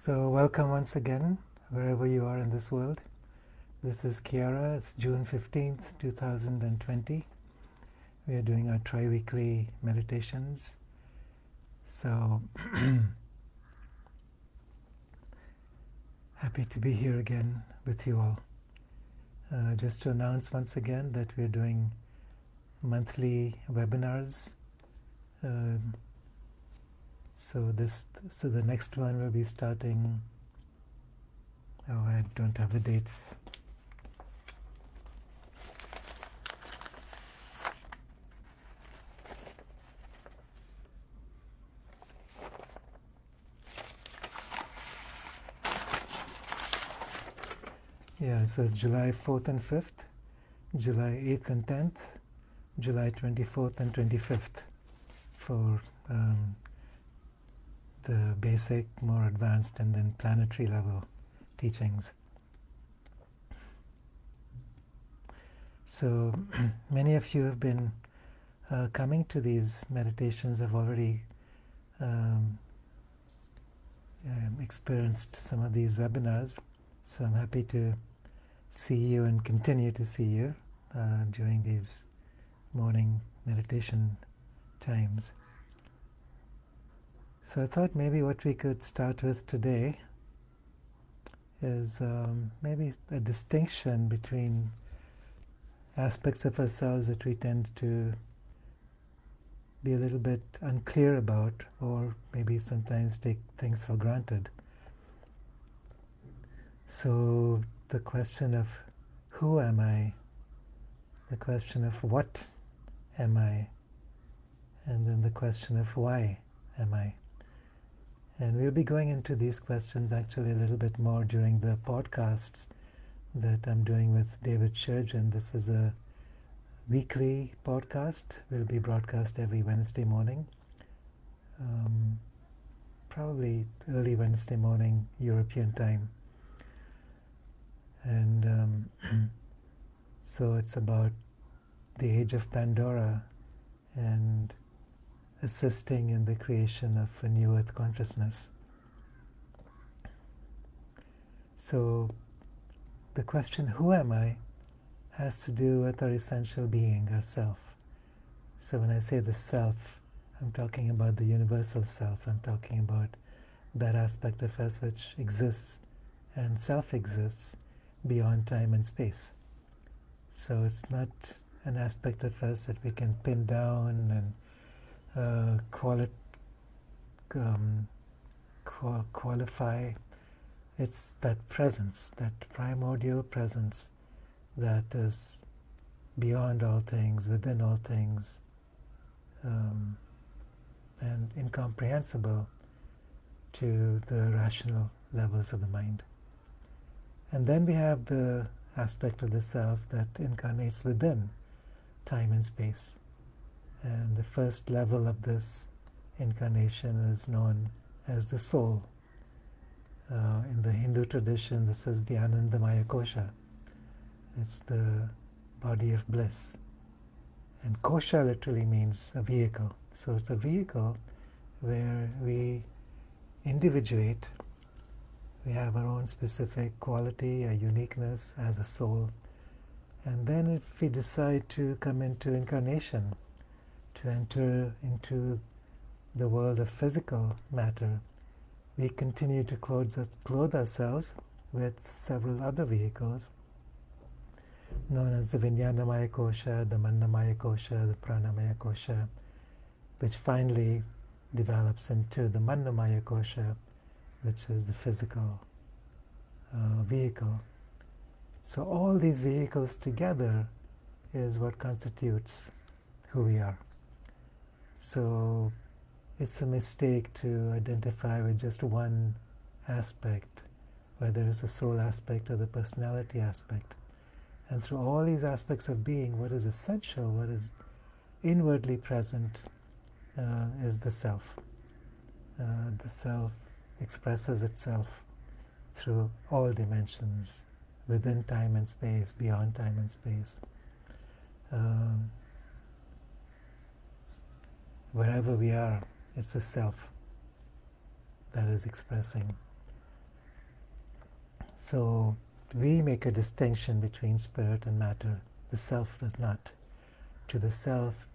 So welcome once again, wherever you are in this world. This is Kiara. It's June 15th, 2020. We are doing our tri-weekly meditations. So happy to be here again with you all. Just to announce once again that we are doing monthly webinars. So the next one will be starting. Oh, I don't have the dates. Yeah, so it's July 4th and 5th, July 8th and 10th, July 24th and 25th for the basic, more advanced, and then planetary level teachings. So many of you have been coming to these meditations, have already experienced some of these webinars. So I'm happy to see you and continue to see you during these morning meditation times. So I thought maybe what we could start with today is maybe a distinction between aspects of ourselves that we tend to be a little bit unclear about, or maybe sometimes take things for granted. So the question of who am I, the question of what am I, and then the question of why am I. And we'll be going into these questions actually a little bit more during the podcasts that I'm doing with David Shergin. This is a weekly podcast. Will be broadcast every Wednesday morning, probably early Wednesday morning European time. And so it's about the age of Pandora and assisting in the creation of a new earth consciousness. So the question, who am I, has to do with our essential being, our self. So when I say the self, I'm talking about the universal self. I'm talking about that aspect of us which exists and self-exists beyond time and space. So it's not an aspect of us that we can pin down and qualify. It's that presence, that primordial presence that is beyond all things, within all things, and incomprehensible to the rational levels of the mind. And then we have the aspect of the self that incarnates within time and space. And the first level of this incarnation is known as the soul. In the Hindu tradition, this is the Anandamaya Kosha. It's the body of bliss. And Kosha literally means a vehicle. So it's a vehicle where we individuate. We have our own specific quality, a uniqueness as a soul. And then if we decide to come into incarnation, to enter into the world of physical matter, we continue to clothe ourselves with several other vehicles known as the Vijnanamaya Kosha, the Manamaya Kosha, the Pranamaya Kosha, which finally develops into the Manamaya Kosha, which is the physical vehicle. So all these vehicles together is what constitutes who we are. So it's a mistake to identify with just one aspect, whether it's the soul aspect or the personality aspect. And through all these aspects of being, what is essential, what is inwardly present, is the self. The self expresses itself through all dimensions, within time and space, beyond time and space. Wherever we are, it's the self that is expressing. So we make a distinction between spirit and matter. The self does not. To the self,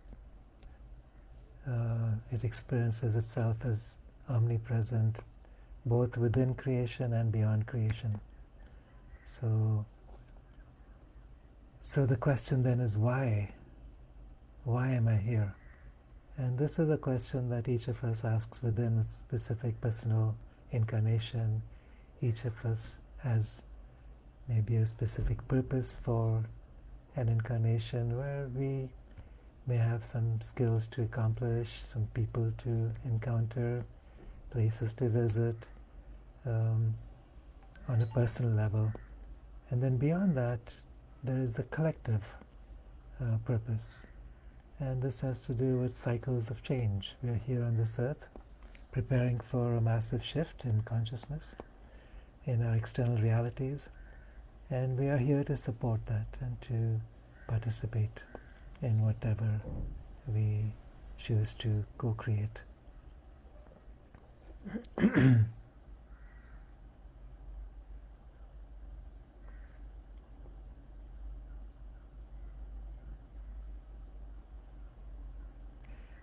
it experiences itself as omnipresent, both within creation and beyond creation. So the question then is why? Why am I here? And this is a question that each of us asks within a specific personal incarnation. Each of us has maybe a specific purpose for an incarnation where we may have some skills to accomplish, some people to encounter, places to visit on a personal level. And then beyond that, there is the collective purpose. And this has to do with cycles of change. We are here on this earth, preparing for a massive shift in consciousness, in our external realities. And we are here to support that and to participate in whatever we choose to co-create.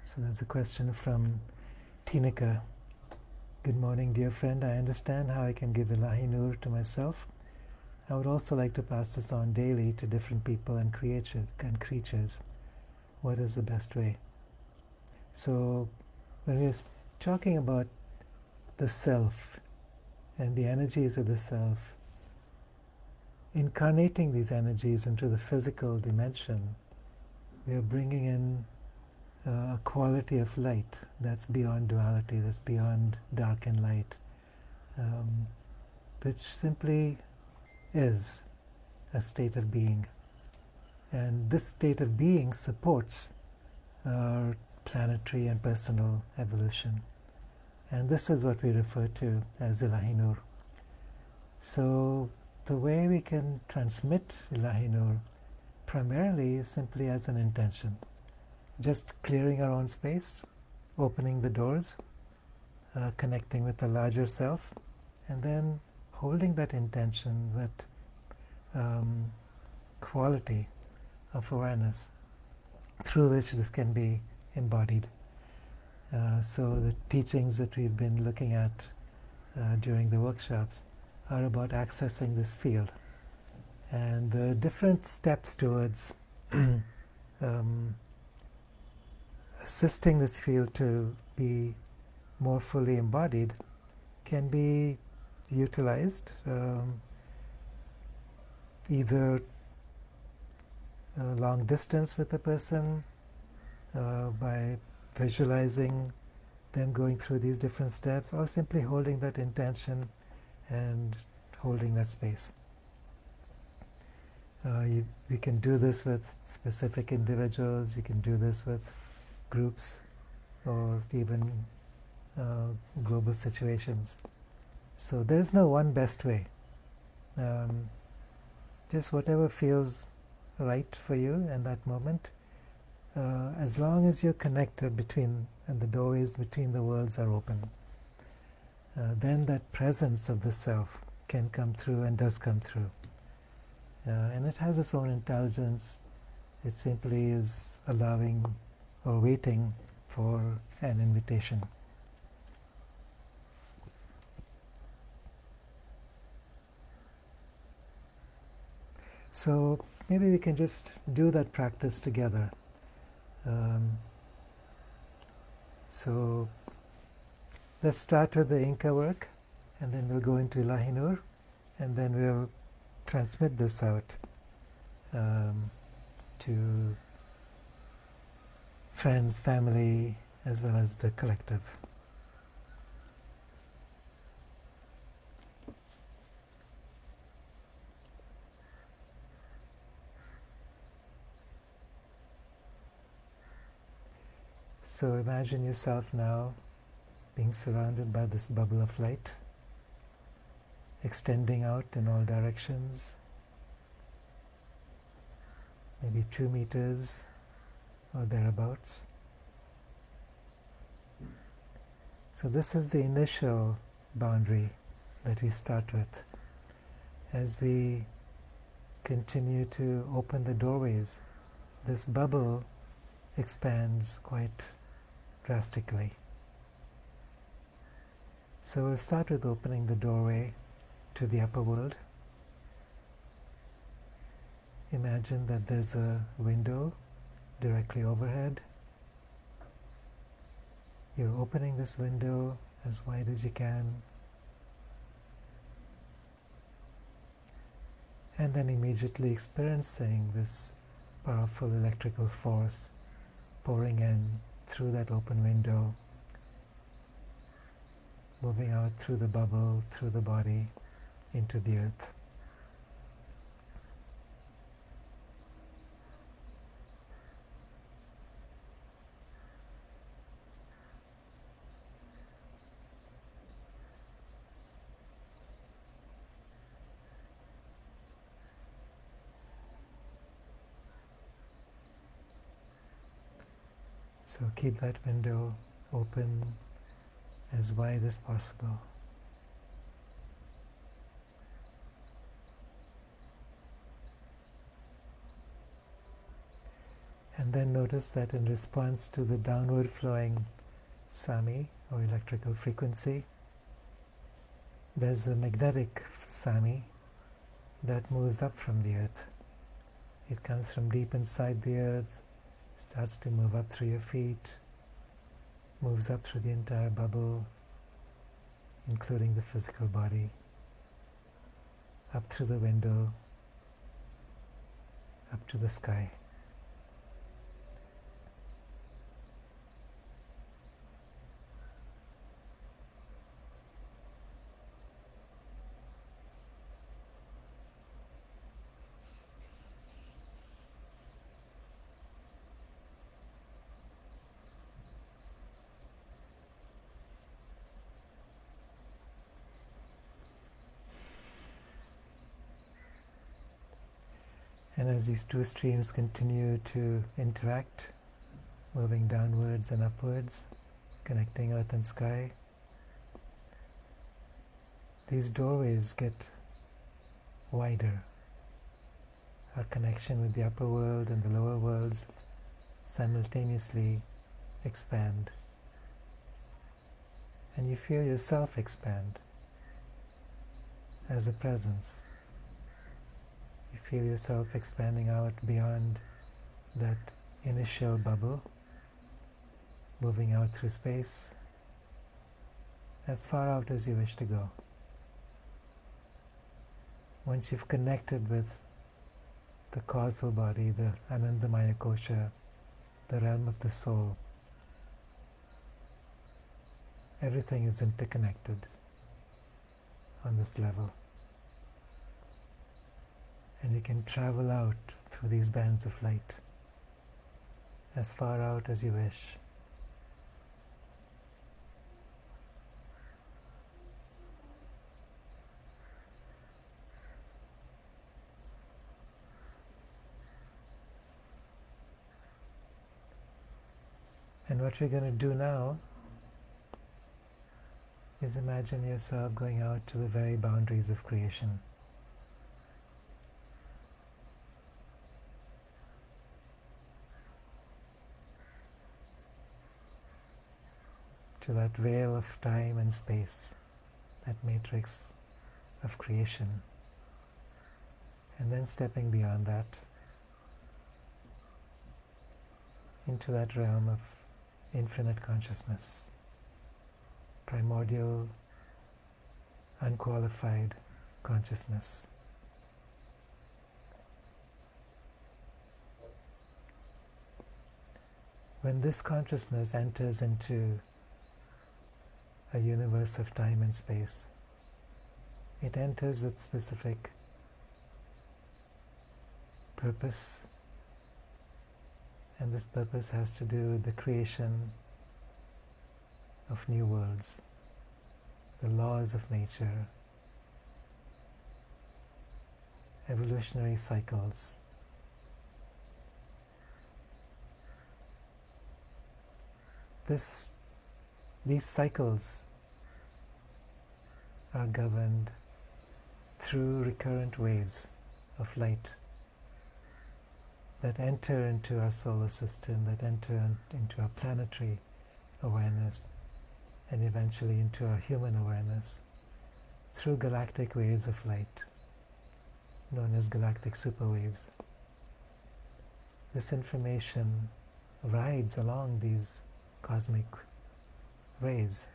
So there's a question from Tinika. Good morning, dear friend. I understand how I can give Ilahi Nur to myself. I would also like to pass this on daily to different people and creatures. What is the best way? So when we're talking about the self and the energies of the self, incarnating these energies into the physical dimension, we are bringing in a quality of light that's beyond duality, that's beyond dark and light, which simply is a state of being. And this state of being supports our planetary and personal evolution. And this is what we refer to as Ilahi Nur. So the way we can transmit Ilahi Nur primarily is simply as an intention. Just clearing our own space, opening the doors, connecting with the larger self, and then holding that intention, that quality of awareness through which this can be embodied. So the teachings that we've been looking at during the workshops are about accessing this field. And the different steps towards assisting this field to be more fully embodied can be utilized either long distance with a person by visualizing them going through these different steps, or simply holding that intention and holding that space. We can do this with specific individuals, you can do this with groups, or even global situations. So there is no one best way. Just whatever feels right for you in that moment, as long as you're connected between, and the doorways between the worlds are open, then that presence of the self can come through and does come through. And it has its own intelligence. It simply is allowing or waiting for an invitation. So maybe we can just do that practice together. So let's start with the Inca work, and then we'll go into Ilahi Nur, and then we'll transmit this out to friends, family, as well as the collective. So imagine yourself now being surrounded by this bubble of light, extending out in all directions, maybe 2 meters or thereabouts. So this is the initial boundary that we start with. as we continue to open the doorways, this bubble expands quite drastically. So we'll start with opening the doorway to the upper world. Imagine that there's a window directly overhead. You're opening this window as wide as you can, and then immediately experiencing this powerful electrical force pouring in through that open window, moving out through the bubble, through the body, into the earth. So keep that window open as wide as possible. And then notice that in response to the downward flowing Sami or electrical frequency, there's a magnetic Sami that moves up from the earth. It comes from deep inside the earth, starts to move up through your feet, moves up through the entire bubble, including the physical body, up through the window, up to the sky. And as these two streams continue to interact, moving downwards and upwards, connecting earth and sky, these doorways get wider. Our connection with the upper world and the lower worlds simultaneously expand. And you feel yourself expand as a presence. You feel yourself expanding out beyond that initial bubble, moving out through space, as far out as you wish to go. Once you've connected with the causal body, the Anandamaya Kosha, the realm of the soul, everything is interconnected on this level. And you can travel out through these bands of light as far out as you wish. And what we're going to do now is imagine yourself going out to the very boundaries of creation. To that veil of time and space, that matrix of creation, and then stepping beyond that into that realm of infinite consciousness, primordial, unqualified consciousness. When this consciousness enters into a universe of time and space, it enters with specific purpose, and this purpose has to do with the creation of new worlds, the laws of nature, evolutionary cycles. These cycles are governed through recurrent waves of light that enter into our solar system, that enter into our planetary awareness, and eventually into our human awareness through galactic waves of light, known as galactic superwaves. This information rides along these cosmic rays,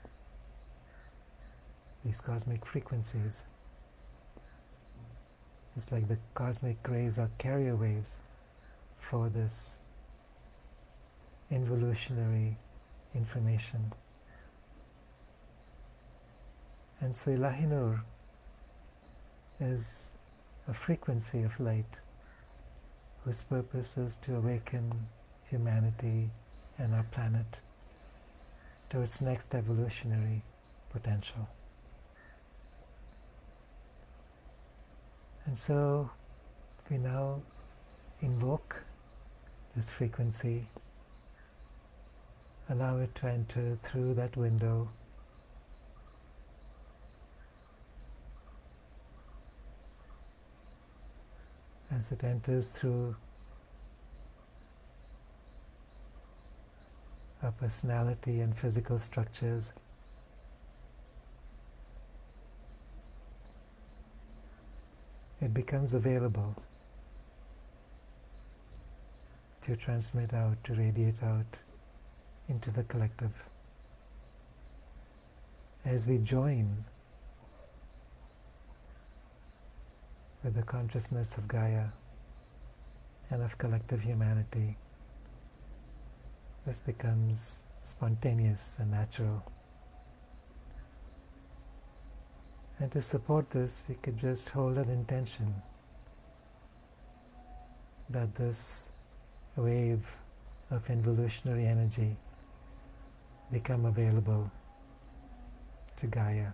these cosmic frequencies. It's like the cosmic rays are carrier waves for this involutionary information. And so Ilahinur is a frequency of light whose purpose is to awaken humanity and our planet to its next evolutionary potential. And so we now invoke this frequency, allow it to enter through that window, as it enters through our personality and physical structures. It becomes available to transmit out, to radiate out into the collective. As we join with the consciousness of Gaia and of collective humanity, this becomes spontaneous and natural. And to support this, we could just hold an intention that this wave of involutionary energy become available to Gaia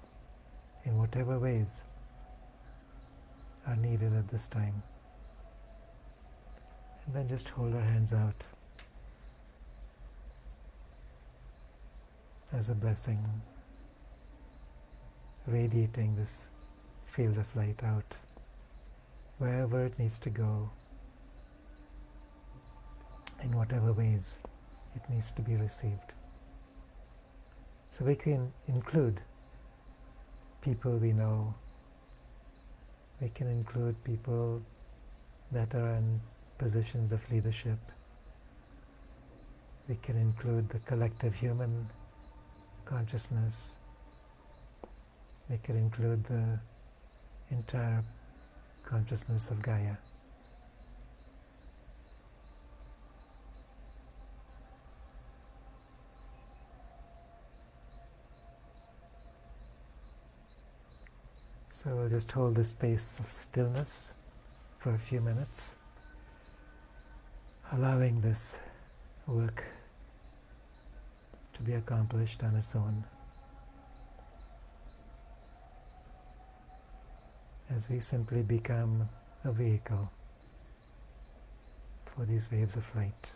in whatever ways are needed at this time. And then just hold our hands out as a blessing, radiating this field of light out wherever it needs to go, in whatever ways it needs to be received. So we can include people we know, we can include people that are in positions of leadership, we can include the collective human consciousness, we can include the entire consciousness of Gaia. So we'll just hold this space of stillness for a few minutes, allowing this work to be accomplished on its own, as we simply become a vehicle for these waves of light.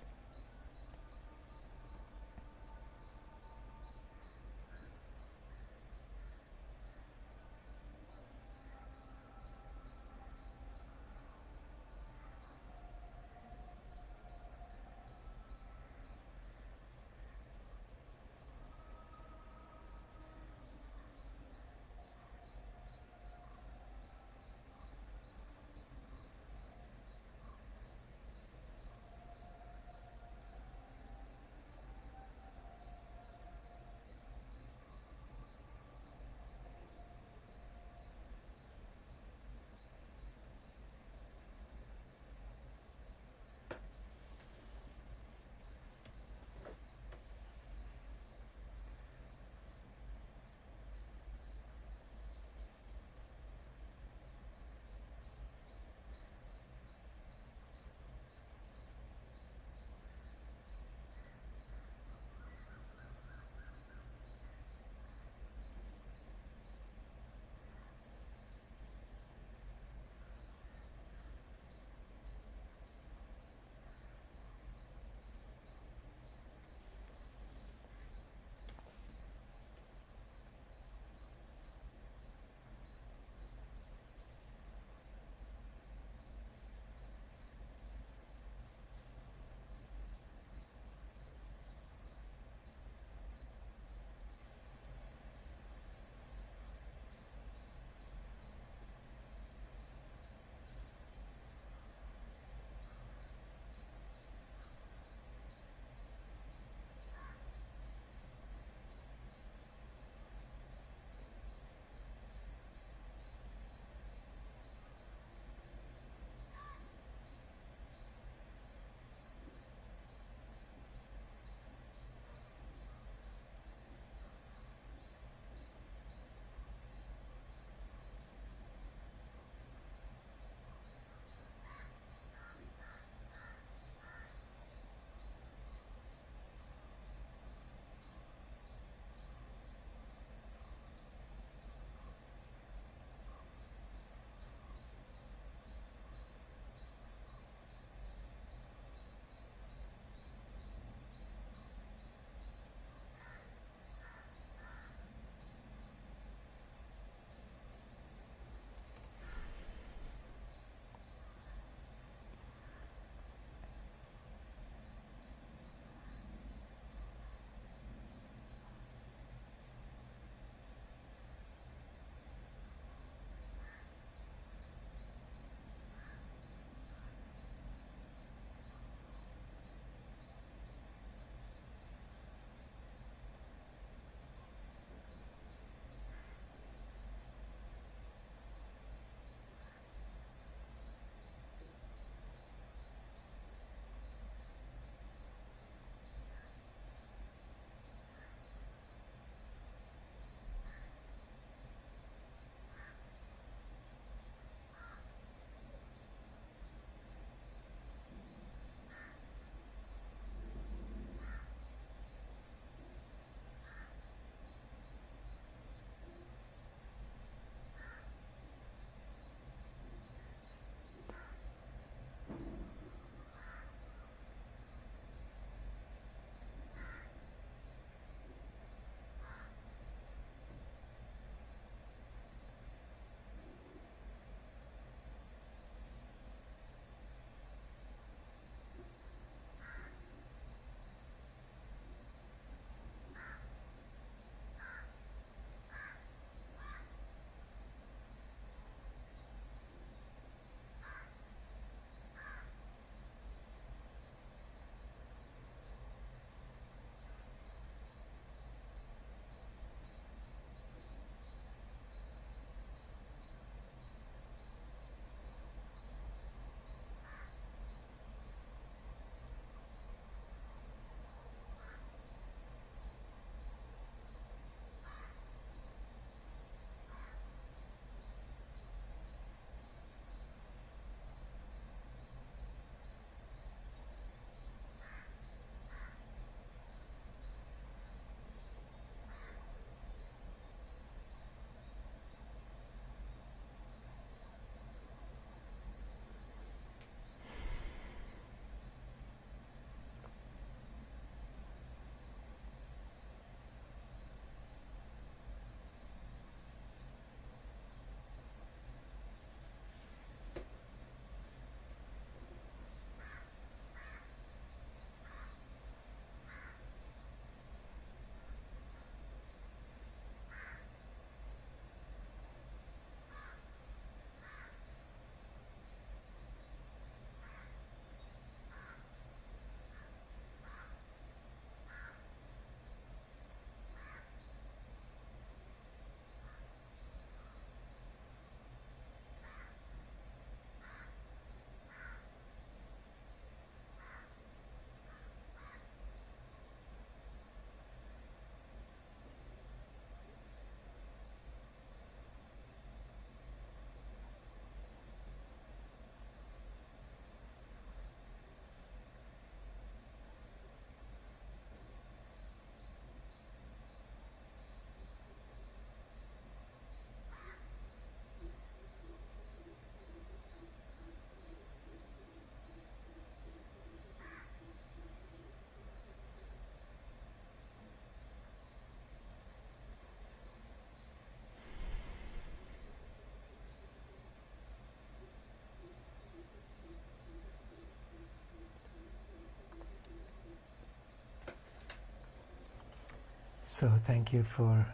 So thank you for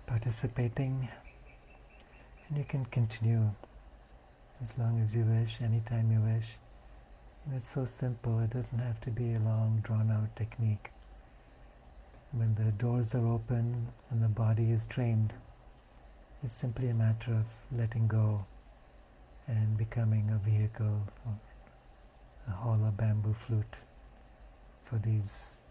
participating, and you can continue as long as you wish, anytime you wish. It's so simple, it doesn't have to be a long, drawn-out technique. When the doors are open and the body is trained, it's simply a matter of letting go and becoming a vehicle, or a hollow bamboo flute for these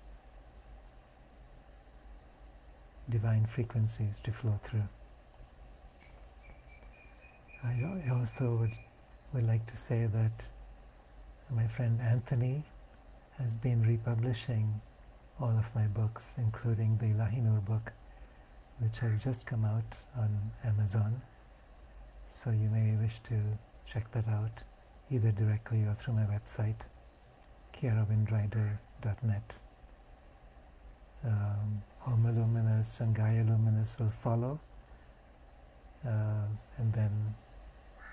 divine frequencies to flow through. I also would like to say that my friend Anthony has been republishing all of my books, including the Lahinur book, which has just come out on Amazon. So you may wish to check that out, either directly or through my website, kiarawindrider.net. Homo Luminous and Gaia Luminous will follow, and then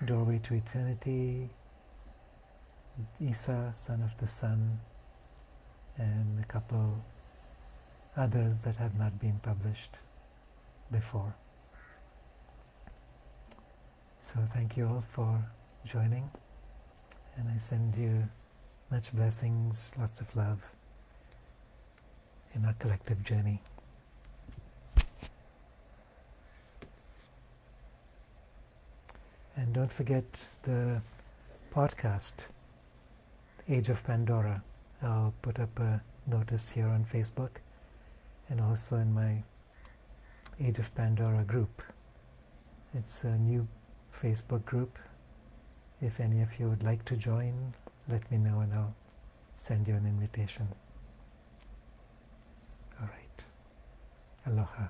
Doorway to Eternity, Isa, Son of the Sun, and a couple others that have not been published before. So thank you all for joining, and I send you much blessings, lots of love in our collective journey. And don't forget the podcast, Age of Pandora. I'll put up a notice here on Facebook and also in my Age of Pandora group. It's a new Facebook group. If any of you would like to join, let me know and I'll send you an invitation. All right. Aloha.